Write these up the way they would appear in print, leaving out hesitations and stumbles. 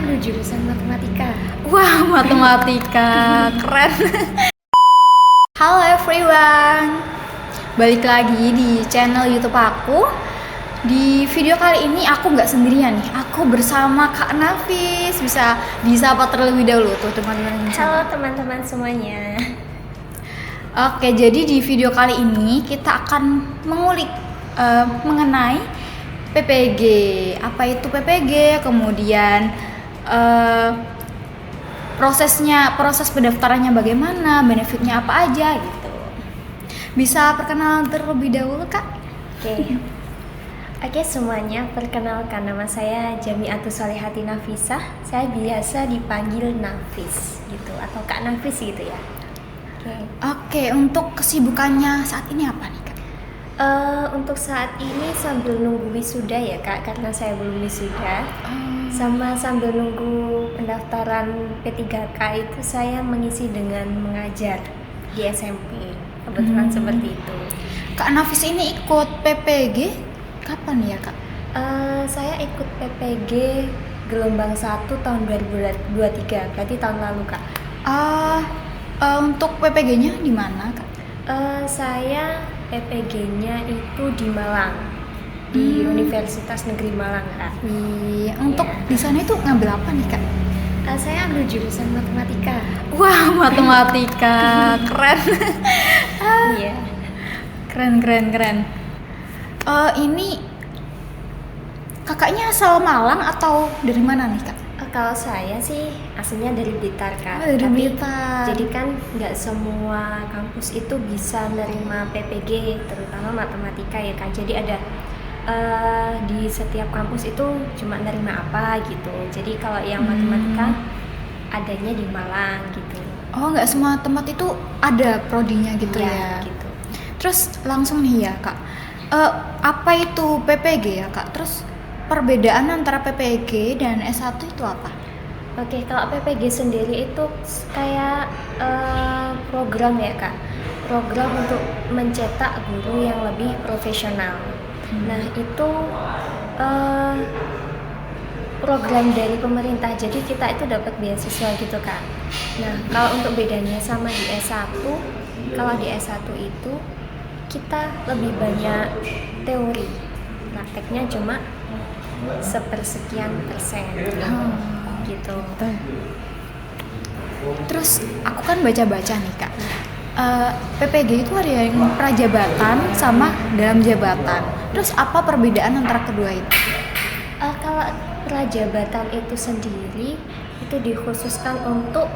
ambil jurusan matematika. Wah, matematika. Keren. Halo everyone. Balik lagi di channel YouTube aku. Di video kali ini aku nggak sendirian nih. Aku bersama Kak Nafis. Bisa disapa terlebih dahulu tuh teman-teman. Halo teman-teman semuanya. Oke, jadi di video kali ini kita akan mengulik mengenai PPG. Apa itu PPG? Kemudian proses pendaftarannya bagaimana, benefitnya apa aja gitu. Bisa perkenalan terlebih dahulu, Kak? Oke semuanya, perkenalkan nama saya Jamiatus Solihati Nafisah. Saya biasa dipanggil Nafis gitu atau Kak Nafis gitu ya. Oke, untuk kesibukannya saat ini apa nih, Kak? Untuk saat ini sambil nunggu wisuda ya Kak, karena saya belum wisuda. Sama sambil nunggu pendaftaran P3K itu saya mengisi dengan mengajar di SMP. Kebetulan seperti itu. Kak Nafis ini ikut PPG kapan ya, Kak? Saya ikut PPG gelombang 1 tahun 2023, berarti tahun lalu Kak. Untuk PPG-nya di mana, Kak? Saya PPG-nya itu di Malang, di Universitas Negeri Malang Kak. Untuk di sana itu ngambil apa nih, Kak? Saya ambil jurusan matematika. Wah, matematika. Keren. Iya. Keren. Ini kakaknya asal Malang atau dari mana nih, Kak? Kalau saya sih aslinya dari Blitar Kak. Dari Tapi Blitar. jadi kan nggak semua kampus itu bisa nerima PPG, terutama matematika ya Kak. Jadi ada di setiap kampus itu cuma nerima apa gitu. Jadi kalau yang matematika adanya di Malang gitu. Oh, nggak semua tempat itu ada prodinya gitu ya? Gitu. Terus langsung nih ya, Kak. Apa itu PPG ya, Kak? Terus perbedaan antara PPG dan S1 itu apa? Oke, kalau PPG sendiri itu kayak program ya Kak. Program untuk mencetak guru yang lebih profesional. Nah itu program dari pemerintah, jadi kita itu dapat beasiswa gitu Kak. Nah kalau untuk bedanya sama di S1, kalau di S1 itu kita lebih banyak teori, prakteknya cuma sepersekian persen gitu. Terus aku kan baca-baca nih, Kak. PPG itu ada yang prajabatan sama dalam jabatan. Terus apa perbedaan antara kedua itu? Kalau prajabatan itu sendiri itu dikhususkan untuk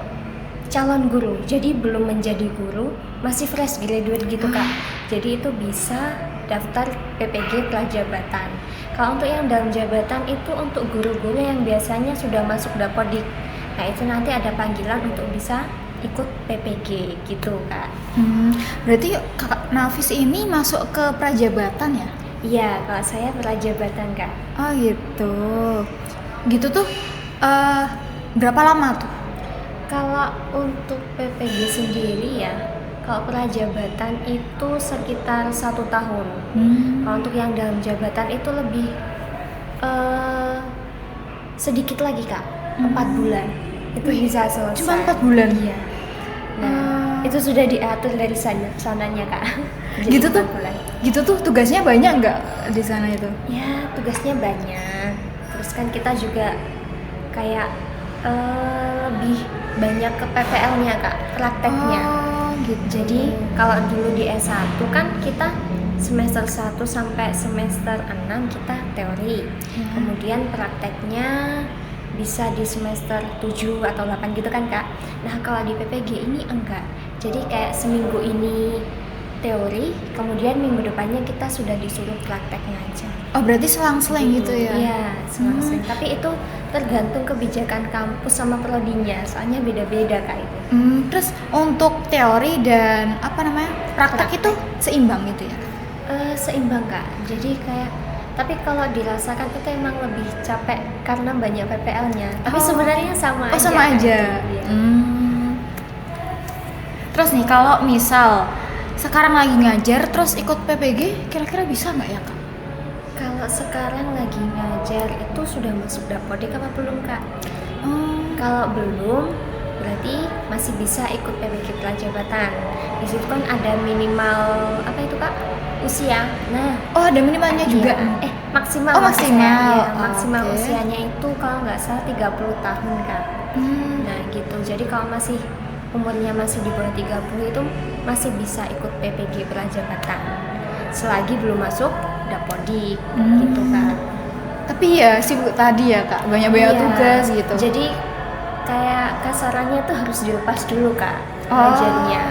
calon guru, jadi belum menjadi guru, masih fresh graduate gitu Kak. Jadi itu bisa daftar PPG prajabatan. Kalau untuk yang dalam jabatan itu untuk guru-guru yang biasanya sudah masuk Dapodik. Nah itu nanti ada panggilan untuk bisa ikut PPG gitu Kak. Berarti Kak Nafis ini masuk ke prajabatan ya? Iya, kalau saya prajabatan Kak. Oh gitu. Gitu tuh berapa lama tuh? Kalau untuk PPG sendiri ya, kalau prajabatan itu sekitar 1 tahun. Kalau untuk yang dalam jabatan itu lebih sedikit lagi Kak, 4 bulan. Itu bisa selesai. Cuma 4 bulan? Iya. Nah, itu sudah diatur dari sananya Kak. Jadi Gitu tuh. 4 bulan. Gitu tuh tugasnya banyak nggak di sana itu? Ya, tugasnya banyak. Terus kan kita juga kayak lebih banyak ke PPL-nya Kak, prakteknya. Gitu. Jadi kalau dulu di S1 kan kita semester 1 sampai semester 6 kita teori. Kemudian prakteknya bisa di semester 7 atau 8 gitu kan Kak. Nah kalau di PPG ini enggak. Jadi kayak seminggu ini teori, kemudian minggu depannya kita sudah disuruh prakteknya aja. Oh berarti selang-seling gitu ya? Iya, selang-seling. Tapi itu tergantung kebijakan kampus sama prodinya, soalnya beda-beda Kak itu. Terus untuk teori dan praktek itu seimbang gitu ya? Seimbang Kak. Jadi kayak, tapi kalau dirasakan itu emang lebih capek karena banyak PPL-nya. Tapi sebenarnya sama aja. Sama aja. Kan? Iya. Terus nih kalau misal sekarang lagi ngajar terus ikut PPG, kira-kira bisa nggak ya Kak? Kalau sekarang lagi ngajar itu sudah masuk Dapodik apa belum Kak? Kalau belum, berarti masih bisa ikut PPG Prajabatan. Di situ kan ada minimal apa itu Kak? Usia. Nah, Oh, ada minimalnya juga. iya. Maksimal. Oh, maksimal. Iya, maksimal Oke. usianya itu kalau nggak salah 30 tahun Kak. Nah, gitu. Jadi kalau masih umurnya masih di bawah 30 itu masih bisa ikut PPG Prajabatan. Selagi belum masuk Dapodik gitu kan. Tapi ya sibuk tadi ya Kak, banyak-banyak Iya, tugas gitu. Jadi kayak kasarannya tuh harus dilepas dulu Kak, Oh. belajarnya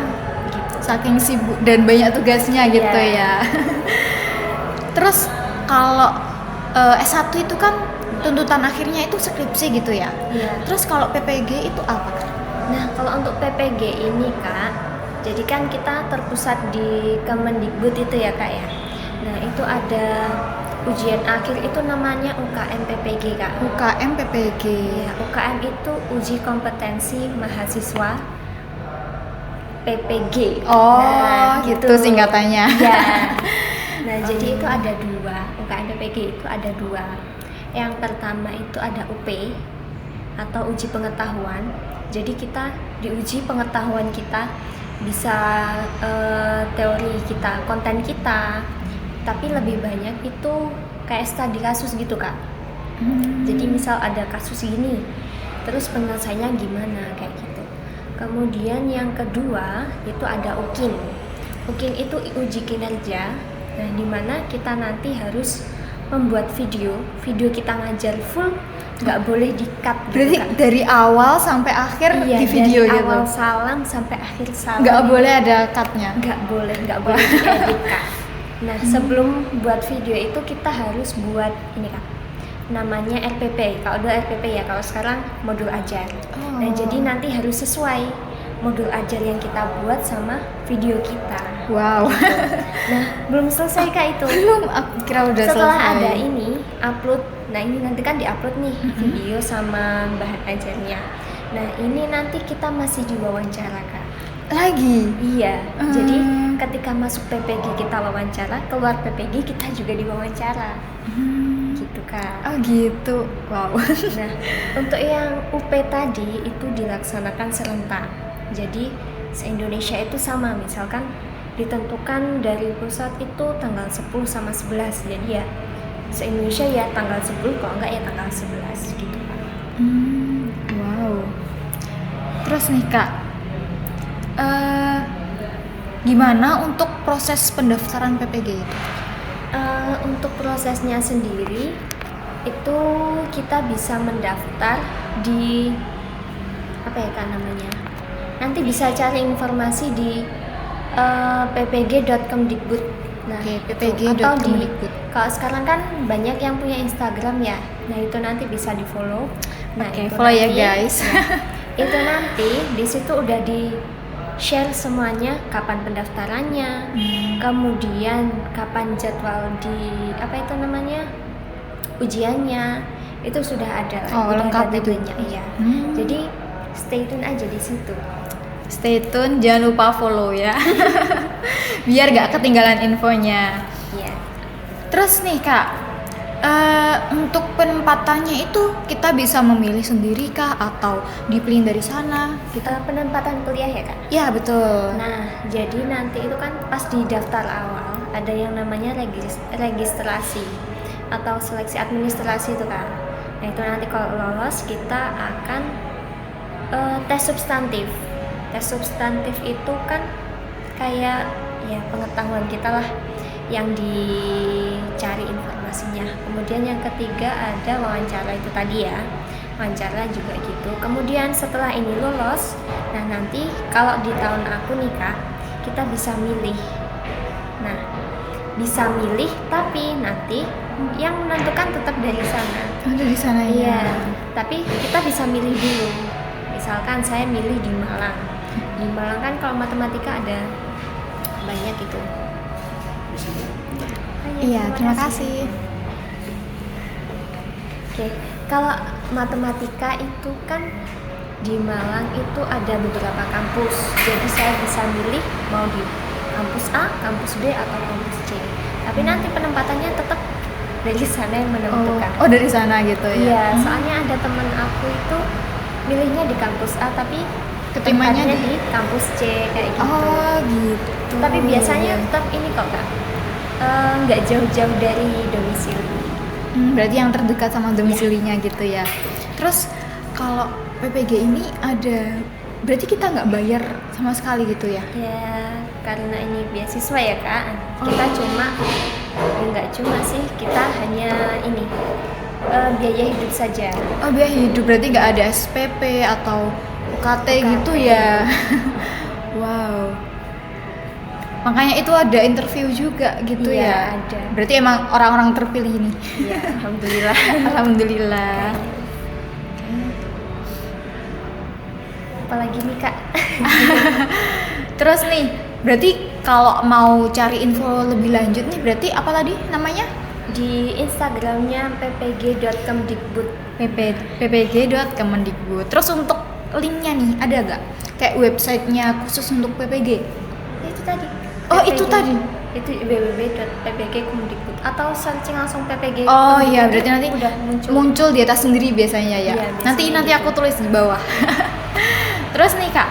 gitu. Saking sibuk dan banyak tugasnya gitu Iya. ya. Terus kalau S1 itu kan tuntutan akhirnya itu skripsi gitu ya. Iya. Terus kalau PPG itu apa Kak? Nah, kalau untuk PPG ini Kak, jadi kan kita terpusat di Kemendikbud itu ya Kak ya. Nah, itu ada ujian akhir itu namanya UKM PPG Kak. UKM PPG. Ya, UKM itu uji kompetensi mahasiswa PPG. Oh, Nah, gitu singkatannya. Ya. Nah, jadi itu ada dua. UKM PPG itu ada dua. Yang pertama itu ada UP atau uji pengetahuan. Jadi kita diuji pengetahuan kita, bisa teori kita, konten kita. Tapi lebih banyak itu kayak studi kasus gitu Kak. Jadi misal ada kasus gini, terus penyelesaiannya gimana kayak gitu. Kemudian yang kedua itu ada UKIN. UKIN itu uji kinerja. Nah, dimana kita nanti harus membuat video kita ngajar full, nggak boleh di-cut gitu Berarti Kak. dari awal sampai akhir Iya, di video dari gitu. awal salam sampai akhir salam. Nggak boleh ada cutnya. nggak boleh diedit Kak. Nah, sebelum buat video itu kita harus buat ini Kak, namanya RPP. Kalau dulu RPP ya, kalau sekarang modul ajar. Nah, jadi nanti harus sesuai modul ajar yang kita buat sama video kita. Wow. Nah, belum selesai Kak itu. Belum, aku kira udah Setelah selesai. ada ini upload, nah ini nanti kan diupload nih video sama bahan ajarnya. Nah, ini nanti kita masih diwawancara Kak. Lagi. Iya, jadi ketika masuk PPG kita wawancara, keluar PPG kita juga diwawancara. Gitu Kak. Oh gitu. Wow. Nah, untuk yang UP tadi itu dilaksanakan serentak. Jadi se-Indonesia itu sama, misalkan ditentukan dari pusat itu tanggal 10 sama 11. Jadi ya se-Indonesia ya tanggal 10, kalau enggak ya tanggal 11 gitu Kak. Wow. Terus nih Kak, gimana untuk proses pendaftaran PPG itu? Untuk prosesnya sendiri itu kita bisa mendaftar di apa ya Kak namanya? Nanti bisa cari informasi di ppg.kemdikbud. Nah, Oke, itu. ppg.kemdikbud. Atau di kalau sekarang kan banyak yang punya Instagram ya. Nah, itu nanti bisa di-follow. Nah, Oke, itu follow ya, nanti, guys. itu nanti di situ udah di-share semuanya, kapan pendaftarannya, kemudian kapan jadwal di apa itu namanya? Ujiannya. Itu sudah ada. Oh, udah lengkap ada itu. tabelnya, iya. Jadi stay tune aja di situ. Stay tune, jangan lupa follow ya. Biar gak ketinggalan infonya. Iya. Terus nih Kak, untuk penempatannya itu kita bisa memilih sendiri kah atau dipilih dari sana? Penempatan kuliah ya Kak? Ya betul. Nah, jadi nanti itu kan pas di daftar awal ada yang namanya registrasi atau seleksi administrasi itu Kak. Nah, itu nanti kalau lolos kita akan tes substantif. Tes substantif itu kan kayak ya pengetahuan kita lah yang dicari informasinya. Kemudian yang ketiga ada wawancara itu tadi ya. Wawancara juga gitu. Kemudian setelah ini lolos, nah nanti kalau di tahun aku nih Kak, kita bisa milih. Nah, bisa milih tapi nanti yang menentukan tetap dari sana. Oh, dari sana ya. Iya, tapi kita bisa milih dulu. Misalkan saya milih di Malang. Di Malang kan kalau matematika ada banyak itu. Iya, terima kasih. Oke, kalau matematika itu kan di Malang itu ada beberapa kampus. Jadi saya bisa milih mau di kampus A, kampus B atau kampus C. Tapi nanti penempatannya tetap dari sana yang menentukan. Oh, dari sana gitu ya. Iya, soalnya ada temen aku itu milihnya di kampus A tapi Keterimanya tempatnya di kampus C kayak gitu. Oh, gitu. Tapi biasanya tetap ini kok Kak, nggak jauh-jauh dari domisili. Berarti yang terdekat sama domisilinya gitu ya. Terus kalau PPG ini ada, berarti kita nggak bayar sama sekali gitu ya? Ya, karena ini beasiswa ya Kak, kita cuma, ya nggak cuma sih, kita hanya ini biaya hidup saja. Oh, biaya hidup, berarti nggak ada SPP atau UKT gitu ya? Wow. Makanya itu ada interview juga gitu Iya, ya? ada. Berarti emang orang-orang terpilih nih? Iya, alhamdulillah. Alhamdulillah. Apalagi nih Kak? Terus nih, berarti kalau mau cari info lebih lanjut nih, berarti apa tadi namanya? Di Instagramnya ppg.kemdikbud. ppg.kemendikbud. Terus untuk linknya nih, ada gak? Kayak websitenya khusus untuk PPG? Itu tadi. Oh, itu tadi? Itu www.ppg.kemdikbud atau searching langsung PPG. Oh iya, berarti nanti udah muncul di atas sendiri biasanya ya? Iya, biasanya Nanti gitu. aku tulis di bawah. Terus nih Kak,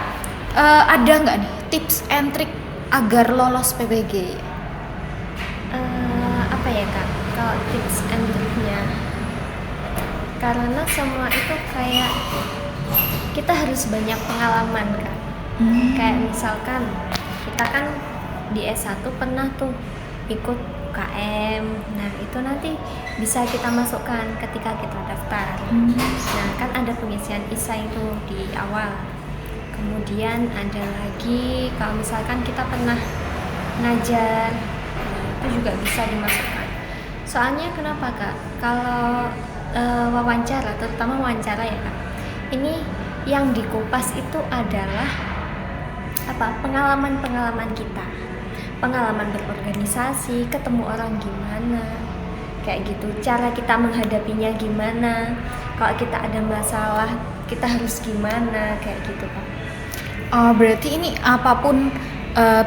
ada nggak nih tips and trick agar lolos PPG? Apa ya Kak? Kalau tips and triknya, karena semua itu kayak kita harus banyak pengalaman Kak. Kayak misalkan kita kan di S1 pernah tuh ikut UKM. Nah, itu nanti bisa kita masukkan ketika kita daftar. Nah, kan ada pengisian ISA itu di awal. Kemudian ada lagi kalau misalkan kita pernah ngajar, nah, itu juga bisa dimasukkan. Soalnya kenapa Kak? Kalau wawancara, terutama wawancara ya Kak, ini yang dikupas itu adalah pengalaman kita, pengalaman berorganisasi, ketemu orang gimana, kayak gitu, cara kita menghadapinya gimana, kalau kita ada masalah kita harus gimana, kayak gitu Pak. Oh, berarti ini apapun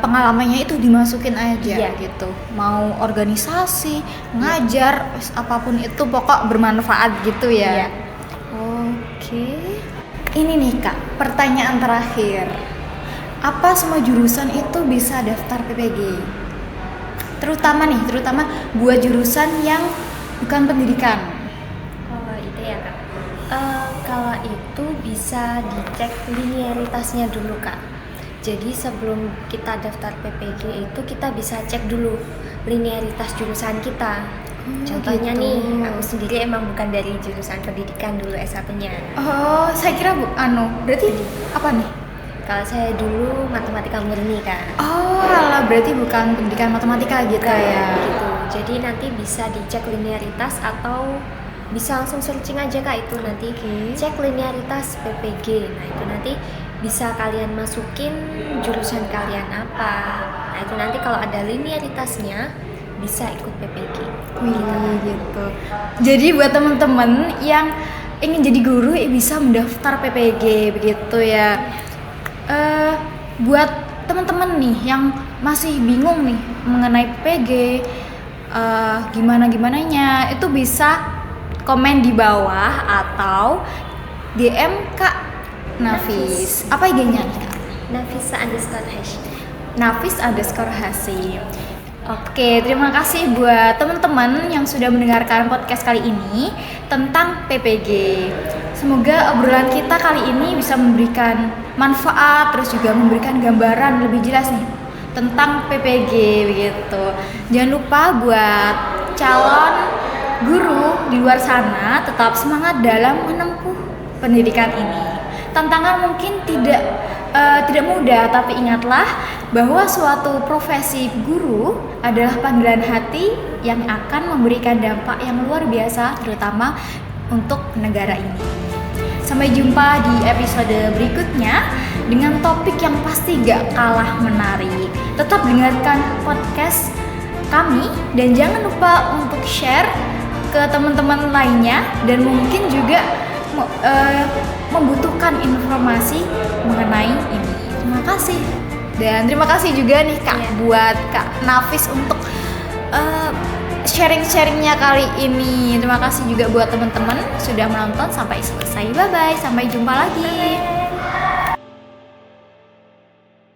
pengalamannya itu dimasukin aja Iya. gitu. Mau organisasi, ngajar, apapun itu pokok bermanfaat gitu ya. Iya. Oke. Ini nih Kak, pertanyaan terakhir. Apa semua jurusan itu bisa daftar PPG? Terutama buat jurusan yang bukan pendidikan. Oh itu ya Kak. Kalau itu bisa dicek linearitasnya dulu Kak. Jadi sebelum kita daftar PPG itu kita bisa cek dulu linearitas jurusan kita. Contohnya gitu. nih, aku sendiri emang bukan dari jurusan pendidikan dulu S1-nya. Oh, saya kira berarti apa nih? Kalau saya dulu matematika murni Kak. Oh, alah, berarti bukan pendidikan matematika gitu ya. Gitu. Jadi nanti bisa dicek linearitas atau bisa langsung searching aja Kak, itu nanti cek linearitas PPG. Nah, itu nanti bisa kalian masukin jurusan kalian apa. Nah, itu nanti kalau ada linearitasnya bisa ikut PPG. Wih, gitu. Jadi buat teman-teman yang ingin jadi guru bisa mendaftar PPG begitu ya. Buat teman-teman nih yang masih bingung nih mengenai PPG, gimana-gimananya, itu bisa komen di bawah atau DM Kak Nafis. Apa IG-nya Kak? Nafis_Hasyim. Oke, terima kasih buat teman-teman yang sudah mendengarkan podcast kali ini tentang PPG. Semoga obrolan kita kali ini bisa memberikan manfaat, terus juga memberikan gambaran lebih jelas nih tentang PPG begitu. Jangan lupa buat calon guru di luar sana tetap semangat dalam menempuh pendidikan ini. Tantangan mungkin tidak mudah, tapi ingatlah bahwa suatu profesi guru adalah panggilan hati yang akan memberikan dampak yang luar biasa, terutama untuk negara ini. Sampai jumpa di episode berikutnya dengan topik yang pasti gak kalah menarik. Tetap dengarkan podcast kami dan jangan lupa untuk share ke teman-teman lainnya dan mungkin juga membutuhkan informasi mengenai ini. Terima kasih. Dan terima kasih juga nih Kak buat Kak Nafis untuk sharing-sharingnya kali ini. Terima kasih juga buat teman-teman sudah menonton sampai selesai. Bye bye, sampai jumpa lagi.